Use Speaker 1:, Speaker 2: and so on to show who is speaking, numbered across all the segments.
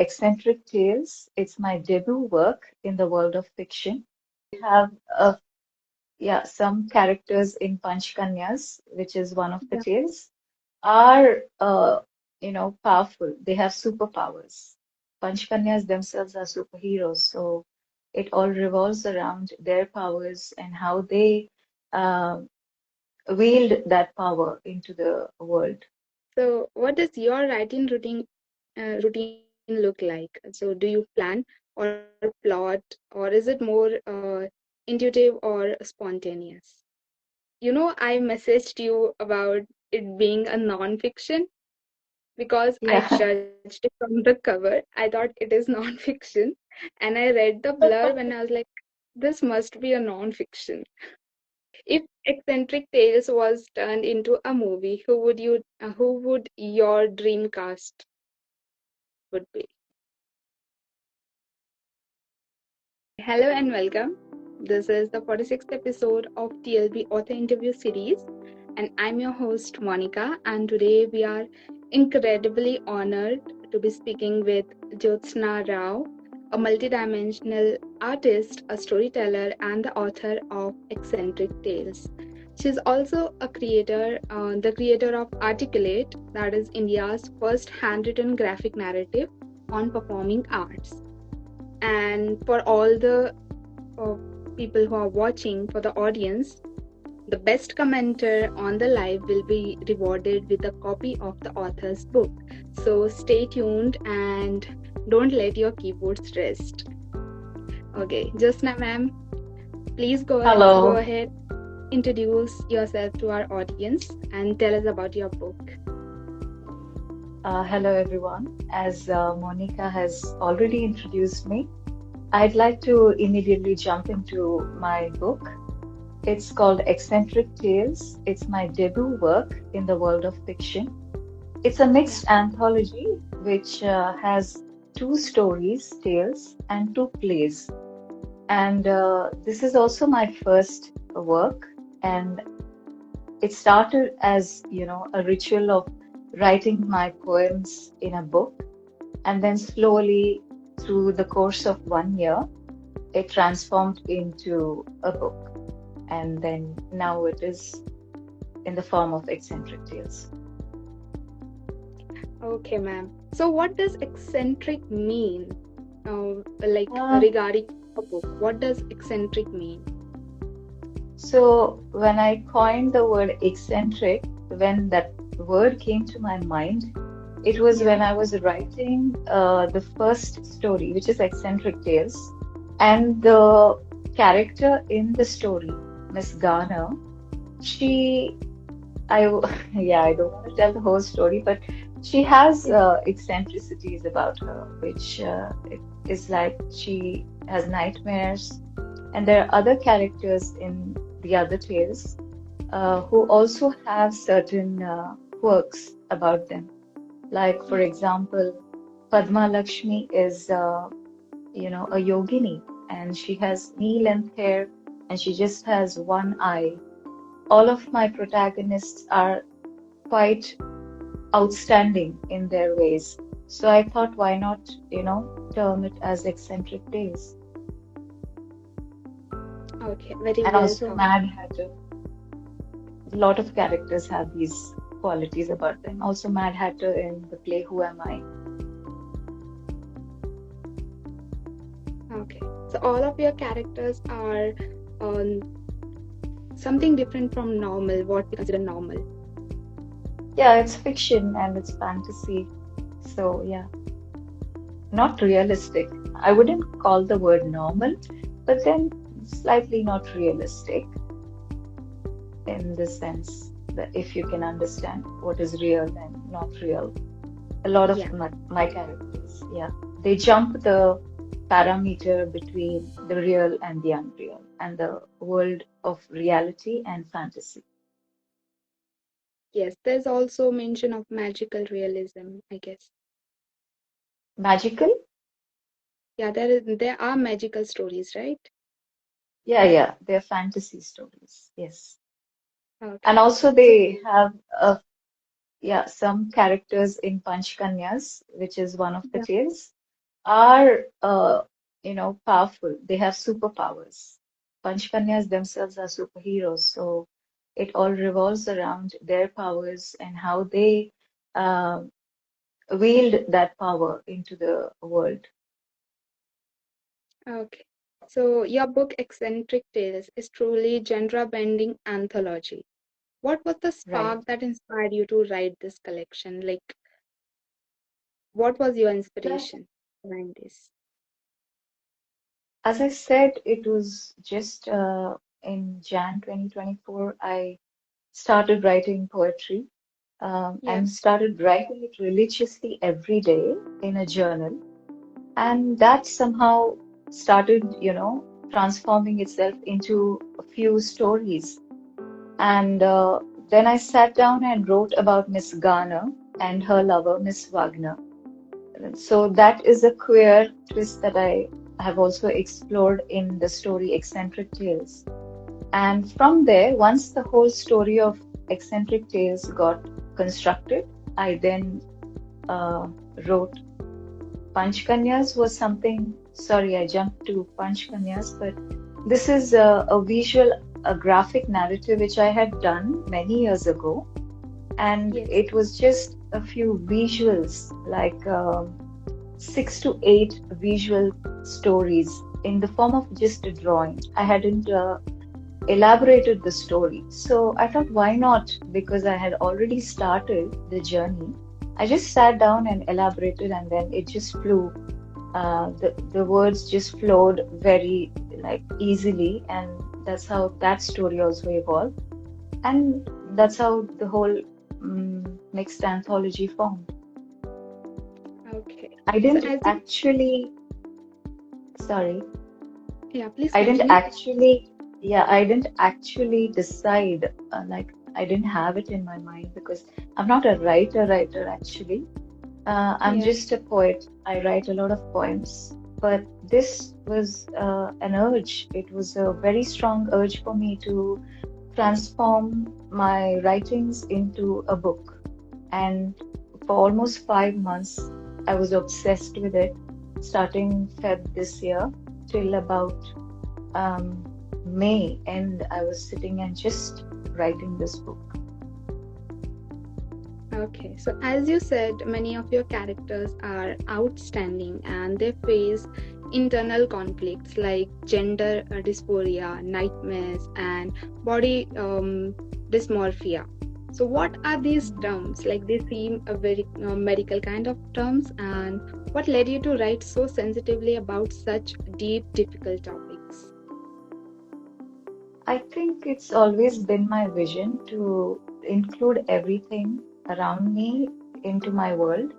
Speaker 1: Eccentric Tales. It's my debut work in the world of fiction. Have some characters in Panchkanyas, which is one of the
Speaker 2: Yeah.
Speaker 1: tales, are powerful. They have superpowers. Panchkanyas themselves are superheroes, so it all revolves around their powers and how they uh, wield that power into the world.
Speaker 2: So, what does your writing routine look like? So, do you plan or plot, or is it more intuitive or spontaneous? I messaged you about it being a non-fiction because I
Speaker 1: Yeah.
Speaker 2: judged it from the cover. I thought it is non-fiction, and I read the blurb and I was like, this must be a non-fiction. If Eccentric Tales was turned into a movie, who would your dream cast would be? Hello and welcome. This is the 46th episode of TLB Author Interview Series, and I'm your host Monika. And today we are incredibly honored to be speaking with Jyotsna Rao, a multidimensional artist, a storyteller, and the author of Eccentric Tales. She's also the creator of AartiQlate, that is India's first handwritten graphic narrative on performing arts. And for all the uh, people who are watching, for the audience, the best commenter on the live will be rewarded with a copy of the author's book. So stay tuned and don't let your keyboards rest. Okay, Jyotsna ma'am, please go
Speaker 1: Hello.
Speaker 2: ahead, introduce yourself to our audience and tell us about your book.
Speaker 1: Hello, everyone. As Monica has already introduced me, I'd like to immediately jump into my book. It's called Eccentric Tales. It's my debut work in the world of fiction. It's a
Speaker 2: Yeah.
Speaker 1: mixed anthology which has two stories, tales, and two plays. And this is also my first work. And it started as, a ritual of writing my poems in a book. And then slowly, through the course of 1 year, it transformed into a book. And then now it is in the form of Eccentric Tales.
Speaker 2: Okay, ma'am. So, what does eccentric mean? Like
Speaker 1: Uh,
Speaker 2: regarding a book, what does eccentric mean?
Speaker 1: so when I coined the word eccentric, when that word came to my mind, it was
Speaker 2: Yeah.
Speaker 1: when I was writing the first story, which is Eccentric Tales, and the character in the story, Miss Garner, she yeah, I don't want to tell the whole story, but she has eccentricities about her, which it is like she has nightmares, and there are other characters in the other tales who also have certain quirks about them. Like, for example, Padma Lakshmi is, a yogini, and she has knee-length hair, and she just has one eye. All of my protagonists are quite outstanding in their ways. So I thought, why not, term it as eccentric tales?
Speaker 2: Okay, very
Speaker 1: And
Speaker 2: well
Speaker 1: also
Speaker 2: thought.
Speaker 1: Mad Hatter. A lot of characters have these qualities about them. Also Mad Hatter in the play Who Am I?
Speaker 2: Okay, so all of your characters are um, something different from normal, what we consider normal.
Speaker 1: Yeah, it's fiction and it's fantasy. So yeah, not realistic. I wouldn't call the word normal, but then slightly not realistic in the sense that if you can understand what is real and not real. A lot of
Speaker 2: Yeah.
Speaker 1: my characters, yeah, they jump the parameter between the real and the unreal and the world of reality and fantasy.
Speaker 2: Yes, there's also mention of magical realism, I guess.
Speaker 1: Magical?
Speaker 2: Yeah, there are magical stories, right?
Speaker 1: Yeah, yeah, they're fantasy stories, yes.
Speaker 2: Okay.
Speaker 1: And also
Speaker 2: So
Speaker 1: they have some characters in Panchkanyas, which is one of the
Speaker 2: yeah.
Speaker 1: tales. are, powerful. They have superpowers. Panchkanyas themselves are superheroes, so it all revolves around their powers and how they uh, wield that power into the world.
Speaker 2: Okay. So your book Eccentric Tales is truly genre-bending anthology. What was the
Speaker 1: Right.
Speaker 2: spark that inspired you to write this collection? Like, what was your
Speaker 1: Well,
Speaker 2: inspiration behind this?
Speaker 1: as I said, it was just in Jan 2024, I started writing poetry
Speaker 2: Yeah.
Speaker 1: and started writing it religiously every day in a journal. And that somehow started, transforming itself into a few stories. And then I sat down and wrote about Miss Garner and her lover, Miss Wagner. So that is a queer twist that I have also explored in the story Eccentric Tales. And from there, once the whole story of Eccentric Tales got constructed, I then uh, wrote Panchkanyas was something, sorry, I jumped to Panchkanyas, but this is a visual, a graphic narrative which I had done many years ago. And
Speaker 2: Yes.
Speaker 1: it was just a few visuals, like 6 to 8 visual stories in the form of just a drawing. I hadn't elaborated the story. So I thought, why not? Because I had already started the journey. I just sat down and elaborated, and then it just flew. The words just flowed very like easily, and that's how that story also evolved, and that's how the whole mixed anthology formed.
Speaker 2: Okay.
Speaker 1: I
Speaker 2: So
Speaker 1: didn't
Speaker 2: as you,
Speaker 1: actually, sorry,
Speaker 2: yeah, please
Speaker 1: I didn't
Speaker 2: continue.
Speaker 1: actually, yeah, I didn't actually decide, like, I didn't have it in my mind because I'm not a writer actually. I'm
Speaker 2: Yeah.
Speaker 1: just a poet. I write a lot of poems. But this was an urge. It was a very strong urge for me to transform my writings into a book. And for almost 5 months, I was obsessed with it, starting Feb this year till about um, May end. I was sitting and just writing this book.
Speaker 2: Okay. So as you said, many of your characters are outstanding and they face internal conflicts like gender dysphoria, nightmares, and body dysmorphia. So what are these terms? Like they seem a very medical kind of terms, and what led you to write so sensitively about such deep, difficult topics?
Speaker 1: I think it's always been my vision to include everything around me into my world,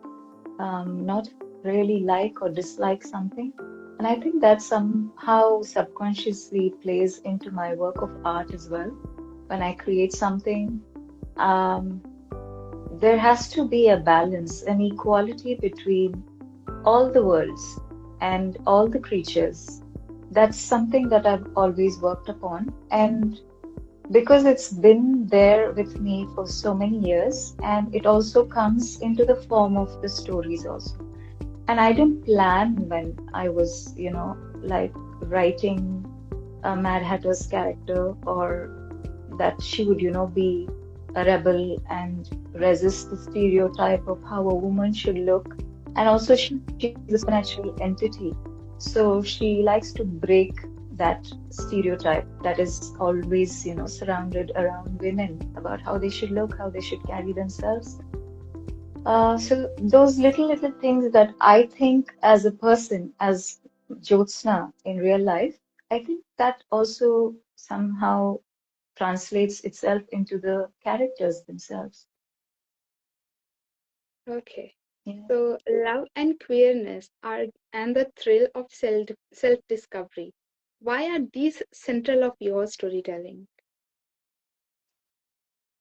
Speaker 1: not really like or dislike something. And I think that somehow subconsciously plays into my work of art as well. When I create something, um, there has to be a balance, an equality between all the worlds and all the creatures. That's something that I've always worked upon. And because it's been there with me for so many years, and it also comes into the form of the stories also. And I didn't plan when I was, like writing a Mad Hatter's character, or that she would, be a rebel and resist the stereotype of how a woman should look. And also, she's a supernatural entity. So she likes to break that stereotype that is always, surrounded around women about how they should look, how they should carry themselves. So those little things that I think as a person, as Jyotsna in real life, I think that also somehow translates itself into the characters themselves.
Speaker 2: Okay.
Speaker 1: Yeah.
Speaker 2: So love and queerness are and the thrill of self discovery. Why are these central of your storytelling?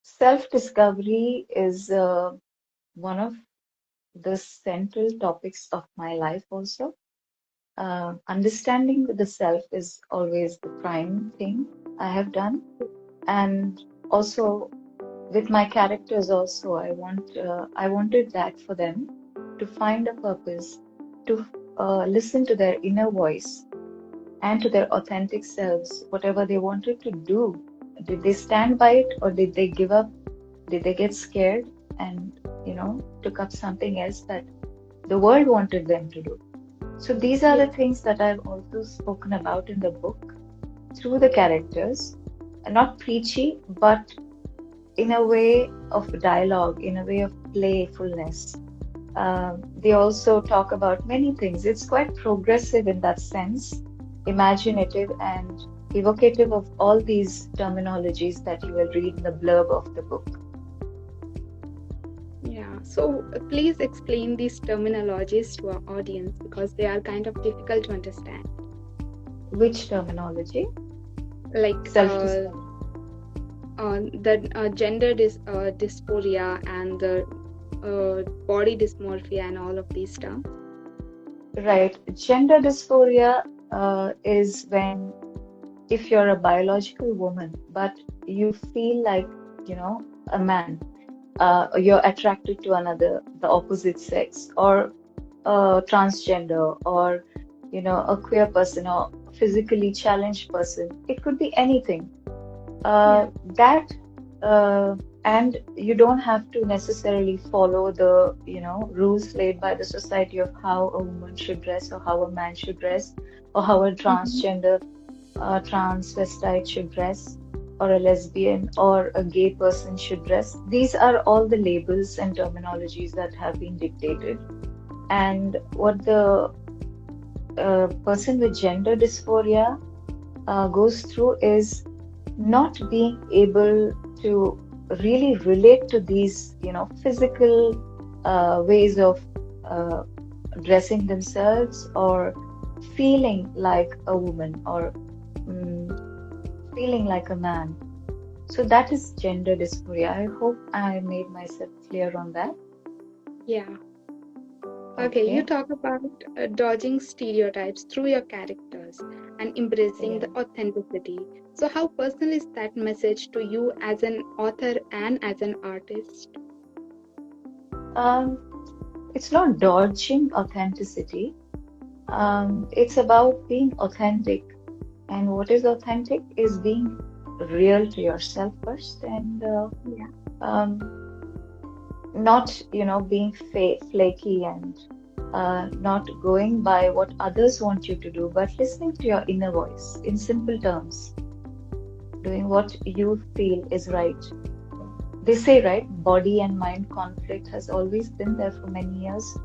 Speaker 1: Self-discovery is one of the central topics of my life also. Understanding the self is always the prime thing I have done. And also with my characters also, I wanted that for them to find a purpose, to listen to their inner voice and to their authentic selves, whatever they wanted to do. Did they stand by it, or did they give up? Did they get scared and, took up something else that the world wanted them to do? So these are the
Speaker 2: Yeah.
Speaker 1: things that I've also spoken about in the book through the characters. Not preachy, but in a way of dialogue, in a way of playfulness. They also talk about many things. It's quite progressive in that sense, imaginative and evocative of all these terminologies that you will read in the blurb of the book.
Speaker 2: Yeah. So please explain these terminologies to our audience because they are kind of difficult to understand.
Speaker 1: Which terminology?
Speaker 2: Like
Speaker 1: Self-discovery.
Speaker 2: the dysphoria and the body dysmorphia and all of these terms.
Speaker 1: Right. Gender dysphoria is when, if you're a biological woman, but you feel like, a man, you're attracted to the opposite sex, or transgender, or a queer person, or physically challenged person. It could be anything.
Speaker 2: Yeah.
Speaker 1: That and you don't have to necessarily follow the rules laid by the society of how a woman should dress, or how a man should dress, or how a
Speaker 2: Mm-hmm.
Speaker 1: transgender transvestite should dress, or a lesbian or a gay person should dress. These are all the labels and terminologies that have been dictated. And what the person with gender dysphoria goes through is not being able to really relate to these, physical ways of uh, dressing themselves, or feeling like a woman, or mm, feeling like a man. So that is gender dysphoria. I hope I made myself clear on that.
Speaker 2: Yeah. Okay, you
Speaker 1: Okay.
Speaker 2: talk about dodging stereotypes through your characters and embracing
Speaker 1: Yeah.
Speaker 2: the authenticity. So, how personal is that message to you as an author and as an artist?
Speaker 1: Um, it's not dodging authenticity. It's about being authentic. And what is authentic is being real to yourself first, and
Speaker 2: Yeah.
Speaker 1: um, not, being flaky, and not going by what others want you to do, but listening to your inner voice in simple terms, doing what you feel is right. They say, right, body and mind conflict has always been there for many years.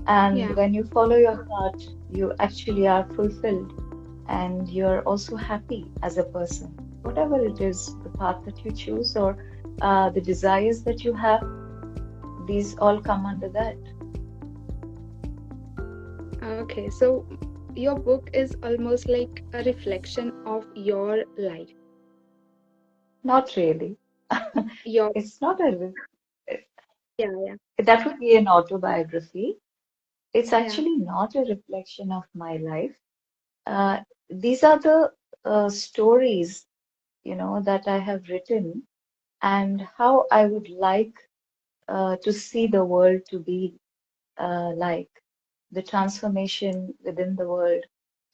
Speaker 1: And
Speaker 2: Yeah.
Speaker 1: when you follow your heart, you actually are fulfilled, and you're also happy as a person. Whatever it is, the path that you choose, or the desires that you have, these all come under that.
Speaker 2: Okay, so your book is almost like a reflection of your life.
Speaker 1: Not really.
Speaker 2: Your,
Speaker 1: It's not
Speaker 2: yeah, yeah,
Speaker 1: that would be an autobiography. It's
Speaker 2: yeah,
Speaker 1: actually not a reflection of my life. Uh, these are the stories, that I have written, and how I would like to see the world to be like, the transformation within the world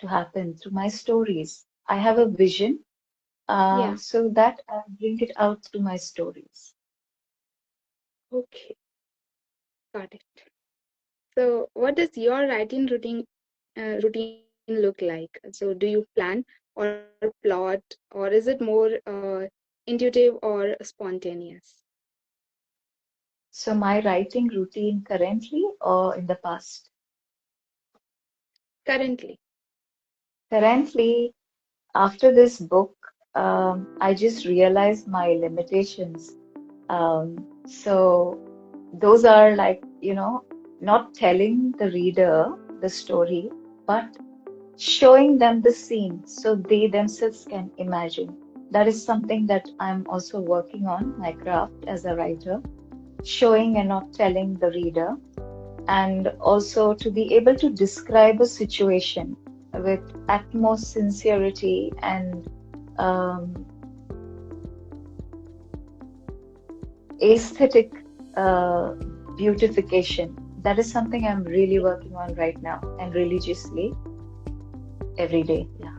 Speaker 1: to happen through my stories. I have a vision,
Speaker 2: yeah.
Speaker 1: so that I bring it out through my stories.
Speaker 2: Okay, got it. So, what does your writing routine look like? So, do you plan or plot, or is it more intuitive or spontaneous?
Speaker 1: So my writing routine currently, or in the past?
Speaker 2: Currently,
Speaker 1: Currently, after this book, I just realized my limitations. So those are like, not telling the reader the story, but showing them the scene so they themselves can imagine. That is something that I'm also working on, my craft as a writer, showing and not telling the reader, and also to be able to describe a situation with utmost sincerity and um, aesthetic uh, beautification, that is something I'm really working on right now and religiously every day. Yeah.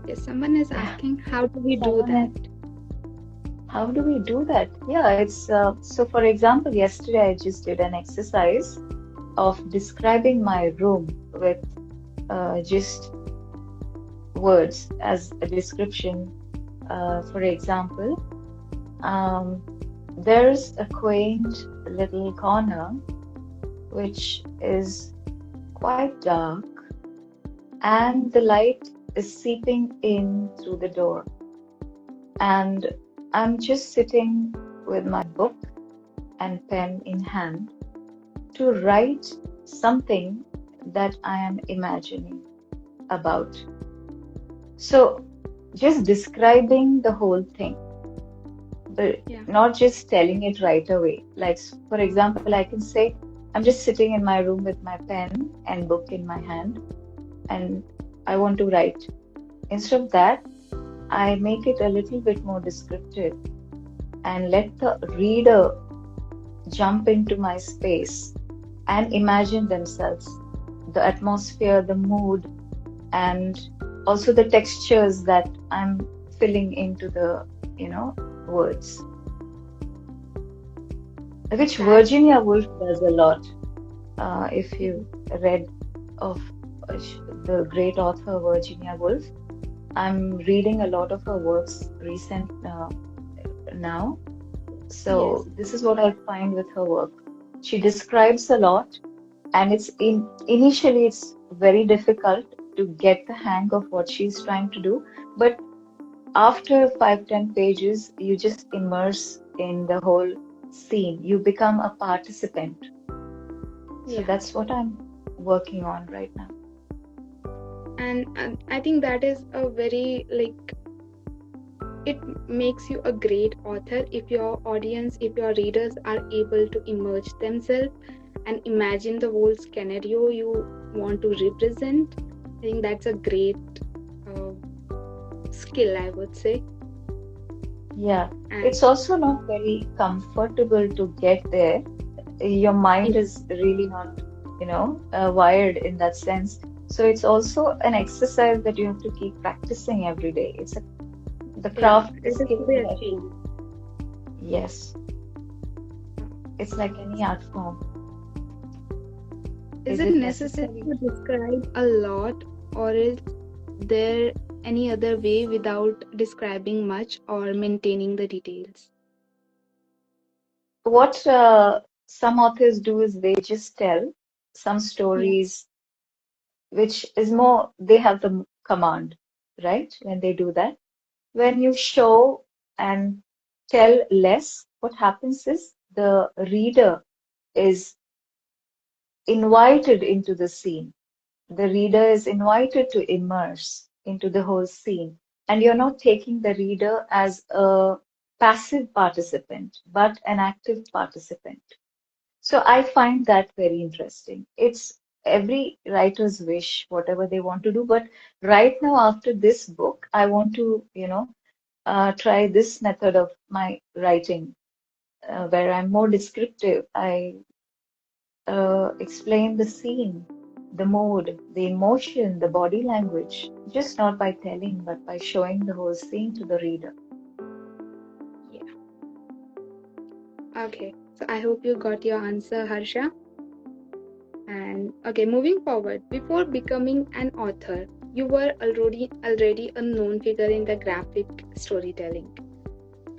Speaker 2: Yes, someone is
Speaker 1: Yeah.
Speaker 2: asking, how do we do
Speaker 1: Someone
Speaker 2: that?
Speaker 1: else. How do we do that? Yeah, it's so for example, yesterday I just did an exercise of describing my room with just words as a description. For example, um, there's a quaint little corner which is quite dark, and the light is seeping in through the door. And I'm just sitting with my book and pen in hand to write something that I am imagining about. So, just describing the whole thing, but
Speaker 2: Yeah.
Speaker 1: not just telling it right away. Like, for example, I can say, I'm just sitting in my room with my pen and book in my hand, and I want to write. Instead of that, I make it a little bit more descriptive and let the reader jump into my space and imagine themselves, the atmosphere, the mood, and also the textures that I'm filling into the, words, which
Speaker 2: That's
Speaker 1: Virginia Woolf does a lot. If you read of the great author Virginia Woolf, I'm reading a lot of her works recent now.
Speaker 2: yes.
Speaker 1: So this is what I find with her work. She describes a lot, and initially it's very difficult to get the hang of what she's trying to do, but after 5-10 pages, you just immerse in the whole scene. You become a participant. So
Speaker 2: Yeah.
Speaker 1: that's what I'm working on right now.
Speaker 2: And I think that is a very like it makes you a great author if your audience, if your readers are able to immerse themselves and imagine the whole scenario you want to represent. I think that's a great uh, skill, I would say.
Speaker 1: Yeah,
Speaker 2: And
Speaker 1: it's also not very comfortable to get there. Your mind
Speaker 2: yeah,
Speaker 1: is really not, wired in that sense. So it's also an exercise that you have to keep practicing every day. The
Speaker 2: yeah,
Speaker 1: craft, the
Speaker 2: it is
Speaker 1: skill
Speaker 2: to be
Speaker 1: you have
Speaker 2: achieved.
Speaker 1: to. Yes, it's like any art form.
Speaker 2: Is
Speaker 1: Is
Speaker 2: it
Speaker 1: it
Speaker 2: necessary
Speaker 1: necessary?
Speaker 2: to describe a lot, or is there any other way without describing much or maintaining the details?
Speaker 1: What some authors do is they just tell some
Speaker 2: Yeah,
Speaker 1: stories, which is more, they have the command, right? When they do that. When you show and tell less, what happens is the reader is invited into the scene. The reader is invited to immerse into the whole scene. And you're not taking the reader as a passive participant, but an active participant. So I find that very interesting. It's every writer's wish, whatever they want to do. But right now, after this book, I want to, try this method of my writing, where I'm more descriptive. I explain the scene, the mood, the emotion, the body language, just not by telling, but by showing the whole scene to the reader.
Speaker 2: yeah. Okay. So I hope you got your answer, Harsha. And okay, moving forward, before becoming an author, you were already a known figure in the graphic storytelling.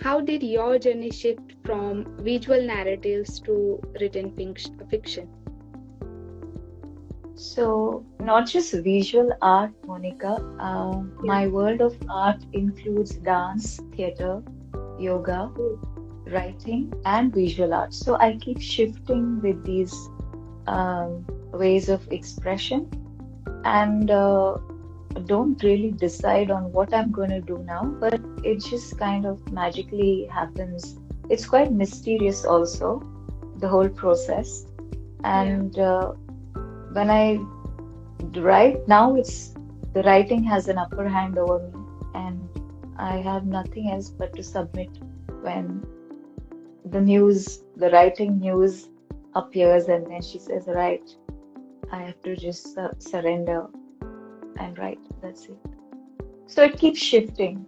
Speaker 2: How did your journey shift from visual narratives to written fiction?
Speaker 1: So, not just visual art, Monica.
Speaker 2: Yeah.
Speaker 1: My world of art includes dance, theater, yoga,
Speaker 2: Oh,
Speaker 1: writing, and visual art. So, I keep shifting with these ways of expression, and don't really decide on what I'm going to do now, but it just kind of magically happens. It's quite mysterious also, the whole process.
Speaker 2: yeah.
Speaker 1: And when I write now, it's the writing has an upper hand over me, and I have nothing else but to submit when the writing news appears, and then she says, right, I have to just surrender and write. That's it. So it keeps shifting.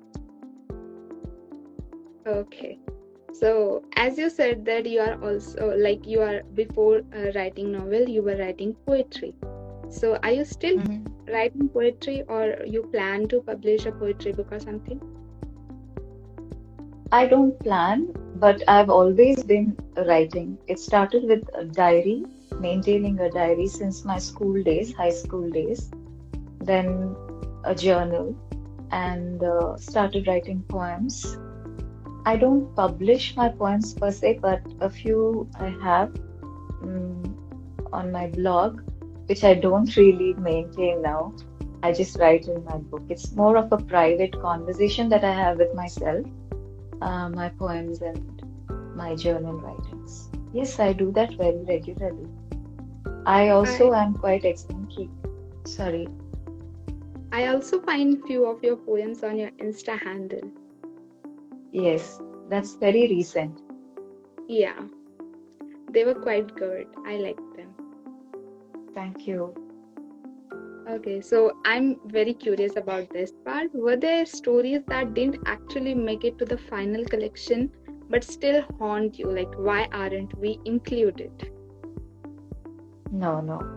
Speaker 2: Okay. So, as you said that you are also like you are before writing novel, you were writing poetry. So, are you still
Speaker 1: Mhm.
Speaker 2: writing poetry, or you plan to publish a poetry book or something?
Speaker 1: I don't plan, but I've always been writing. It started with a diary, maintaining a diary since my school days, high school days, then a journal, and started writing poems. I don't publish my poems per se, but a few I have mm, on my blog, which I don't really maintain now. I just write in my book. It's more of a private conversation that I have with myself, my poems and my journal writings. Yes, I do that very regularly. I
Speaker 2: I
Speaker 1: also am quite eccentric. Sorry.
Speaker 2: I also find few of your poems on your Insta handle.
Speaker 1: Yes, that's very recent.
Speaker 2: Yeah, they were quite good. I liked them.
Speaker 1: Thank you.
Speaker 2: Okay, so I'm very curious about this part. Were there stories that didn't actually make it to the final collection but still haunt you? Like, why aren't we included?
Speaker 1: No, no.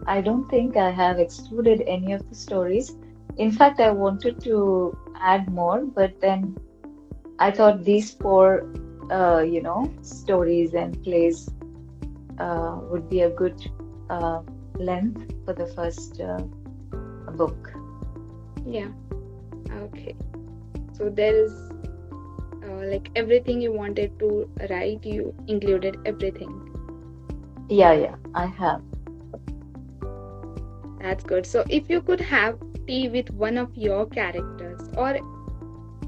Speaker 1: I don't think I have excluded any of the stories. In fact, I wanted to add more, but then I thought these four, stories and plays would be a good uh, length for the first book.
Speaker 2: Yeah, okay. So there is like everything you wanted to write, you included everything.
Speaker 1: Yeah, yeah, I have.
Speaker 2: That's good. So if you could have tea with one of your characters or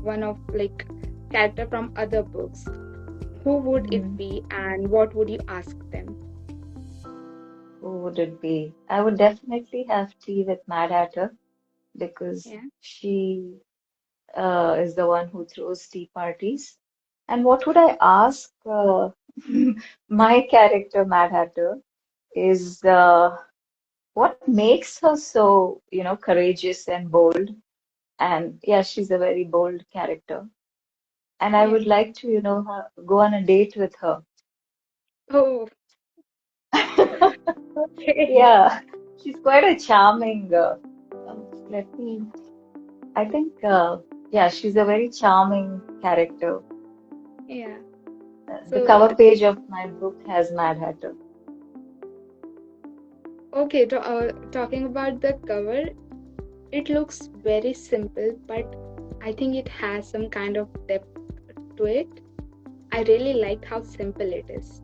Speaker 2: one of like character from other books, who would it
Speaker 1: Hmm.
Speaker 2: be and what would you ask them?
Speaker 1: Who would it be? I would definitely have tea with Mad Hatter because
Speaker 2: Yeah.
Speaker 1: she is the one who throws tea parties. And what would I ask my character, Mad Hatter, is what makes her so, courageous and bold? And yeah, she's a very bold character. And I
Speaker 2: Yeah.
Speaker 1: would like to, go on a date with her.
Speaker 2: Oh, okay.
Speaker 1: Yeah, she's quite a charming. Let me. I think, yeah, she's a very charming character.
Speaker 2: Yeah.
Speaker 1: The
Speaker 2: So,
Speaker 1: cover page of my book has Mad Hatter.
Speaker 2: okay, talking about the cover, it looks very simple, but I think it has some kind of depth to it. I really liked how simple it is.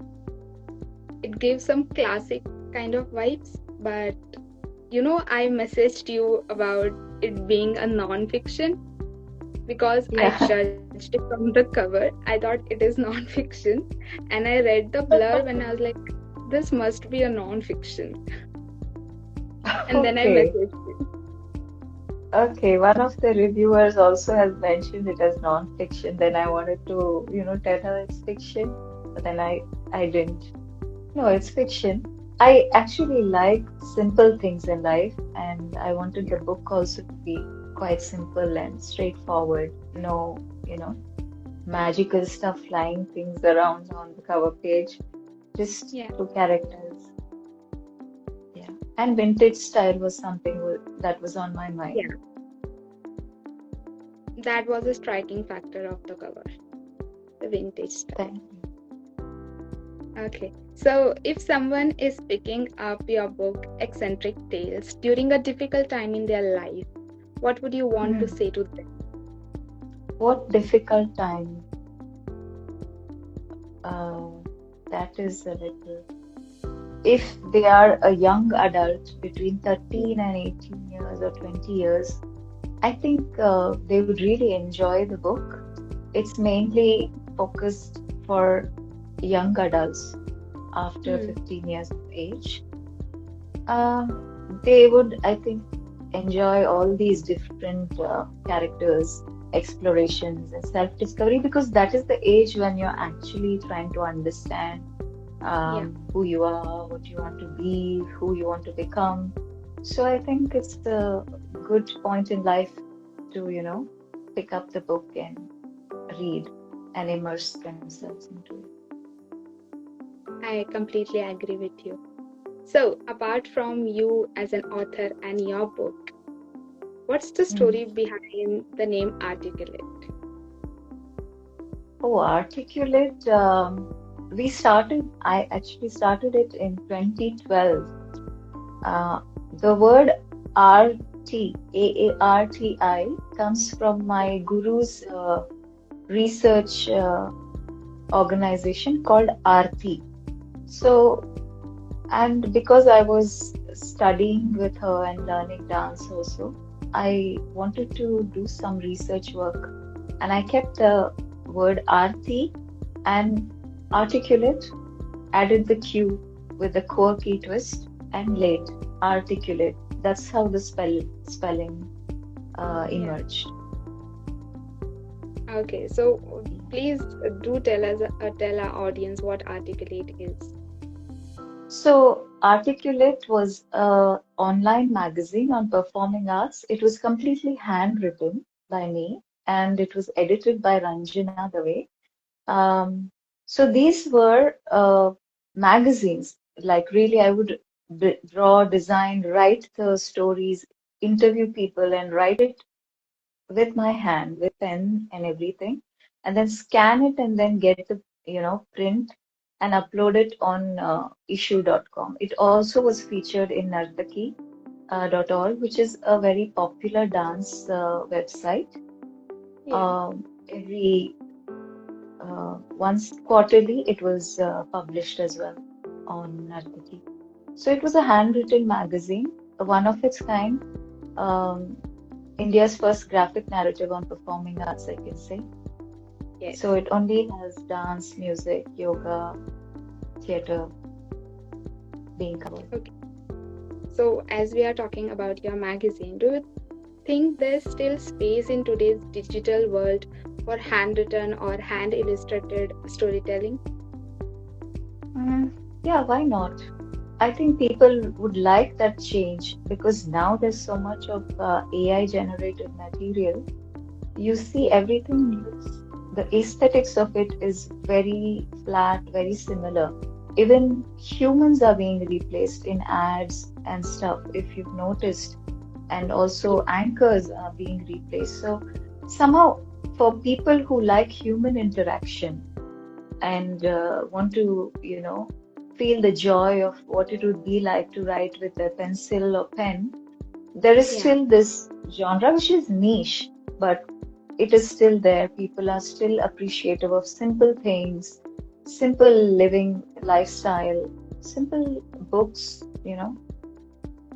Speaker 2: It gives some classic kind of vibes, but I messaged you about it being a non-fiction because I
Speaker 1: Yeah.
Speaker 2: judged it from the cover. I thought it is non-fiction, and I read the blurb and I was like, this must be a non-fiction. And then I
Speaker 1: Okay.
Speaker 2: messaged you.
Speaker 1: Okay. One of the reviewers also has mentioned it as non-fiction. Then I wanted to, tell her it's fiction, but then I didn't. No, it's fiction. I actually like simple things in life, and I wanted the
Speaker 2: Yeah,
Speaker 1: book also to be quite simple and straightforward. No, magical stuff flying things around on the cover page. Just
Speaker 2: yeah,
Speaker 1: two characters. Yeah. And vintage style was something that was on my
Speaker 2: yeah.
Speaker 1: mind.
Speaker 2: That was a striking factor of the cover, the vintage style.
Speaker 1: Thank you.
Speaker 2: Okay, so if someone is picking up your book, Eccentric Tales, during a difficult time in their life, what would you want to
Speaker 1: Hmm.
Speaker 2: say to them?
Speaker 1: What difficult time. Uh, that is a little. If they are a young adult between 13 and 18 years or 20 years, I think they would really enjoy the book. It's mainly focused for young adults after
Speaker 2: Hmm.
Speaker 1: 15 years of age. Uh, they would, I think, enjoy all these different characters, explorations, and self-discovery because that is the age when you're actually trying to understand, who you are, what you want to be, who you want to become. So I think it's a good point in life to, pick up the book and read and immerse themselves into it.
Speaker 2: I completely agree with you. So, apart from you as an author and your book, what's the story behind the name AartiQlate?
Speaker 1: Oh, AartiQlate. I actually started it in 2012. The word RT, AARTI, comes from my guru's research organization called Aarti. So, and because I was studying with her and learning dance also, I wanted to do some research work, and I kept the word Aarti and AartiQlate, added the Q with a quirky twist, and late, AartiQlate. That's how the spelling emerged.
Speaker 2: Okay, so please do tell us, tell our audience what AartiQlate is.
Speaker 1: So, AartiQlate was an online magazine on performing arts. It was completely handwritten by me, and it was edited by Ranjana Dave. Um, so these were magazines. Like really, I would draw, design, write the stories, interview people, and write it with my hand, with pen and everything, and then scan it and then get the print and upload it on issue.com. It also was featured in nartaki.org, which is a very popular dance website.
Speaker 2: Yeah.
Speaker 1: Every once quarterly, it was published as well on Nartaki. So it was a handwritten magazine, one of its kind, um, India's first graphic narrative on performing arts, I can say.
Speaker 2: Yes.
Speaker 1: So it only has dance, music, yoga, theatre being covered.
Speaker 2: Okay. So, as we are talking about your magazine, do you think there's still space in today's digital world for handwritten or hand illustrated storytelling?
Speaker 1: Yeah, why not? I think people would like that change because now there's so much of AI generated material. You see everything looks, the aesthetics of it is very flat, very similar. Even humans are being replaced in ads and stuff, if you've noticed, and also anchors are being replaced. So somehow, for people who like human interaction and want to, feel the joy of what it would be like to write with a pencil or pen, there is
Speaker 2: Yeah,
Speaker 1: still this genre which is niche, but it is still there. People are still appreciative of simple things, simple living lifestyle, simple books,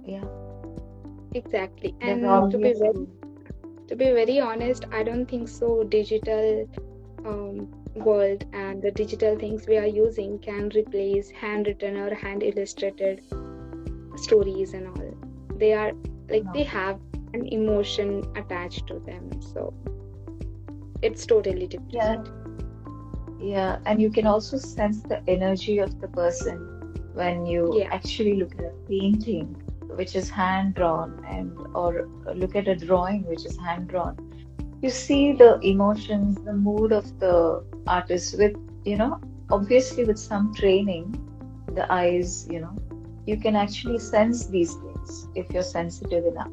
Speaker 1: Yeah,
Speaker 2: exactly.
Speaker 1: there's
Speaker 2: And
Speaker 1: always room.
Speaker 2: to be very honest, I don't think so. Digital world and the digital things we are using can replace handwritten or hand illustrated stories and all. They are like
Speaker 1: No.
Speaker 2: they have an emotion attached to them, so it's totally
Speaker 1: Yeah,
Speaker 2: different.
Speaker 1: yeah. And you can also sense the energy of the person when you
Speaker 2: Yeah,
Speaker 1: actually look at a painting which is hand drawn and or look at a drawing which is hand drawn. You see the emotions, the mood of the artist with, obviously with some training, the eyes, you can actually sense these things if you're sensitive enough.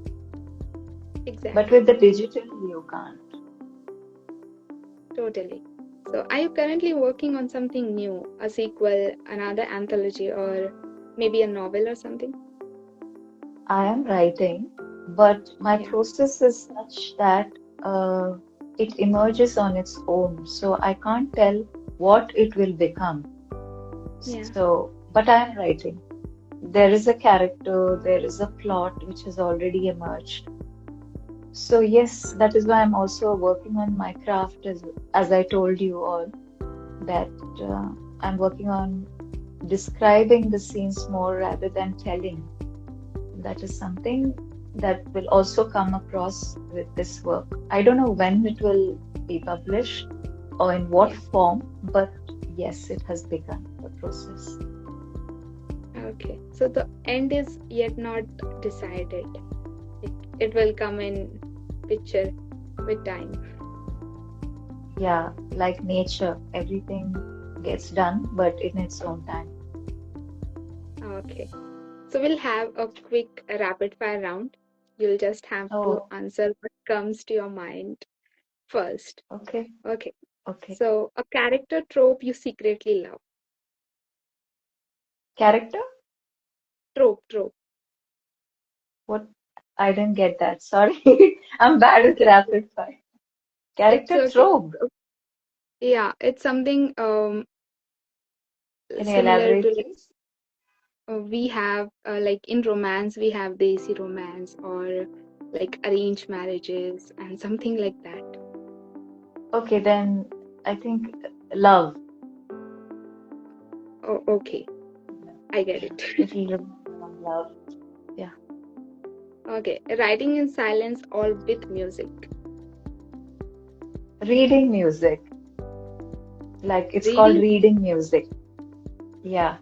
Speaker 1: But
Speaker 2: exactly.
Speaker 1: with the digital, you can't.
Speaker 2: Totally. So, are you currently working on something new, a sequel, another anthology, or maybe a novel or something?
Speaker 1: I am writing, but my
Speaker 2: Yeah,
Speaker 1: process is such that uh, it emerges on its own. So I can't tell what it will become.
Speaker 2: yeah,
Speaker 1: So, but I am writing. There is a character, there is a plot which has already emerged. So yes, that is why I'm also working on my craft as I told you all that uh, I'm working on describing the scenes more rather than telling. That is something that will also come across with this work. I don't know when it will be published or in what
Speaker 2: yeah.
Speaker 1: form, but yes, it has begun the process.
Speaker 2: Okay. So the end is yet not decided. It will come in picture with time.
Speaker 1: Yeah, like nature, everything gets done, but in its own time.
Speaker 2: Okay. So we'll have a quick rapid fire round. You'll just have to
Speaker 1: Oh,
Speaker 2: answer what comes to your mind first.
Speaker 1: okay,
Speaker 2: Okay.
Speaker 1: okay.
Speaker 2: So a character trope you secretly love.
Speaker 1: Character?
Speaker 2: Trope.
Speaker 1: What? I didn't get that. Sorry. I'm bad with
Speaker 2: Okay.
Speaker 1: rapid fire.
Speaker 2: It's
Speaker 1: Character
Speaker 2: okay.
Speaker 1: trope.
Speaker 2: Yeah, it's something
Speaker 1: Can you
Speaker 2: similar to
Speaker 1: elaborate,
Speaker 2: like
Speaker 1: please?
Speaker 2: we have like in romance we have desi romance or like arranged marriages and something like that.
Speaker 1: Okay, then I think love.
Speaker 2: Oh, okay, I get
Speaker 1: Yeah,
Speaker 2: it.
Speaker 1: it'll remember on love. Yeah.
Speaker 2: Okay, writing in silence or with music.
Speaker 1: Reading music. Like it's called
Speaker 2: Reading.
Speaker 1: reading music. Yeah.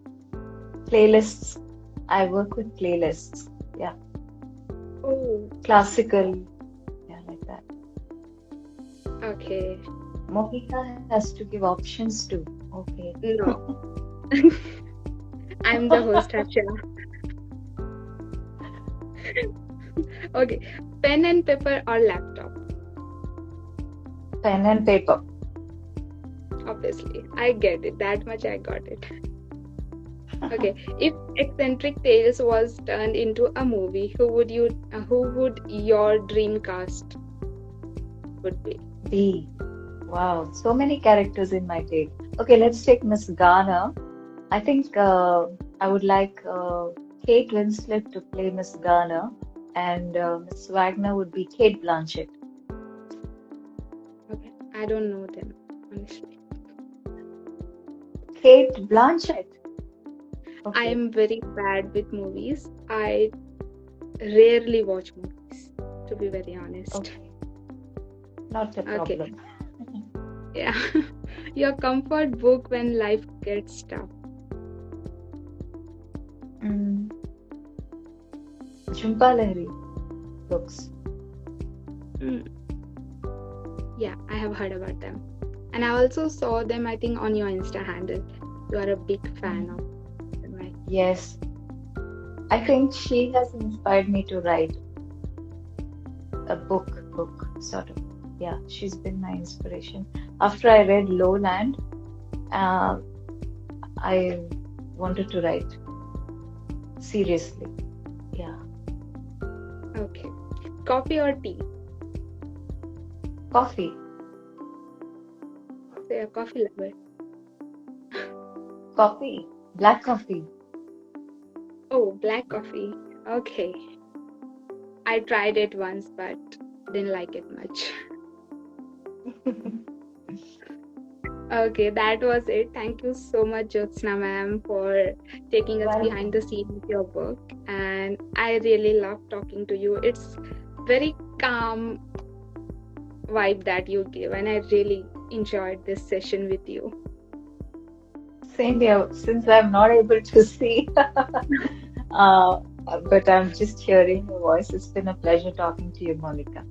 Speaker 1: Playlists. I work with playlists. Yeah.
Speaker 2: Oh,
Speaker 1: Classical. Yeah, like that.
Speaker 2: okay.
Speaker 1: Monika has to give options too. Okay.
Speaker 2: No. I'm the host, Harsha. Okay, pen and paper or laptop.
Speaker 1: Pen and paper.
Speaker 2: Obviously, I get it, that much I got it. Okay, if Eccentric Tales was turned into a movie, who would your dream cast would be?
Speaker 1: B. Wow, so many characters in my take. Okay, let's take Miss Garner. I think I would like Kate Winslet to play Miss Garner, and Miss Wagner would be Kate Blanchett.
Speaker 2: Okay, I don't know them, honestly.
Speaker 1: Kate Blanchett.
Speaker 2: I
Speaker 1: Okay,
Speaker 2: am very bad with movies. I rarely watch movies, to be very honest.
Speaker 1: okay, not a
Speaker 2: Okay,
Speaker 1: problem.
Speaker 2: yeah. Your comfort book when life gets tough.
Speaker 1: Mm, Jhumpa Lahiri books.
Speaker 2: Mm, yeah, I have heard about them. And I also saw them, I think, on your Insta handle. You are a big fan
Speaker 1: Mm,
Speaker 2: of them, right?
Speaker 1: yes, I think she has inspired me to write a book sort of. Yeah, she's been my inspiration. After I read Lowland, uh, I wanted to write seriously. Yeah,
Speaker 2: Okay. Coffee or tea?
Speaker 1: coffee,
Speaker 2: So you're a coffee lover.
Speaker 1: coffee, black coffee.
Speaker 2: Oh, black coffee. Okay. I tried it once, but didn't like it much. Okay, that was it. Thank you so much, Jyotsna ma'am, for taking us behind
Speaker 1: Welcome.
Speaker 2: the scenes of your work. And I really love talking to you. It's very calm vibe that you give, and I really enjoyed this session with you.
Speaker 1: Same here, since I'm not able to see, uh, but I'm just hearing your voice. It's been a pleasure talking to you, Monica.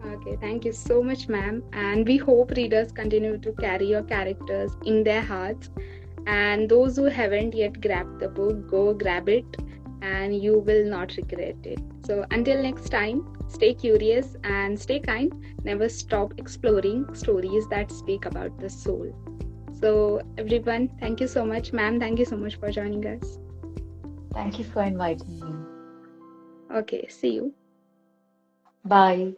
Speaker 2: Okay, thank you so much, ma'am. And we hope readers continue to carry your characters in their hearts. And those who haven't yet grabbed the book, go grab it and you will not regret it. So, until next time, stay curious and stay kind. Never stop exploring stories that speak about the soul. So, everyone, thank you so much, ma'am. Thank you so much for joining us.
Speaker 1: Thank you for inviting me.
Speaker 2: Okay, see you.
Speaker 1: Bye.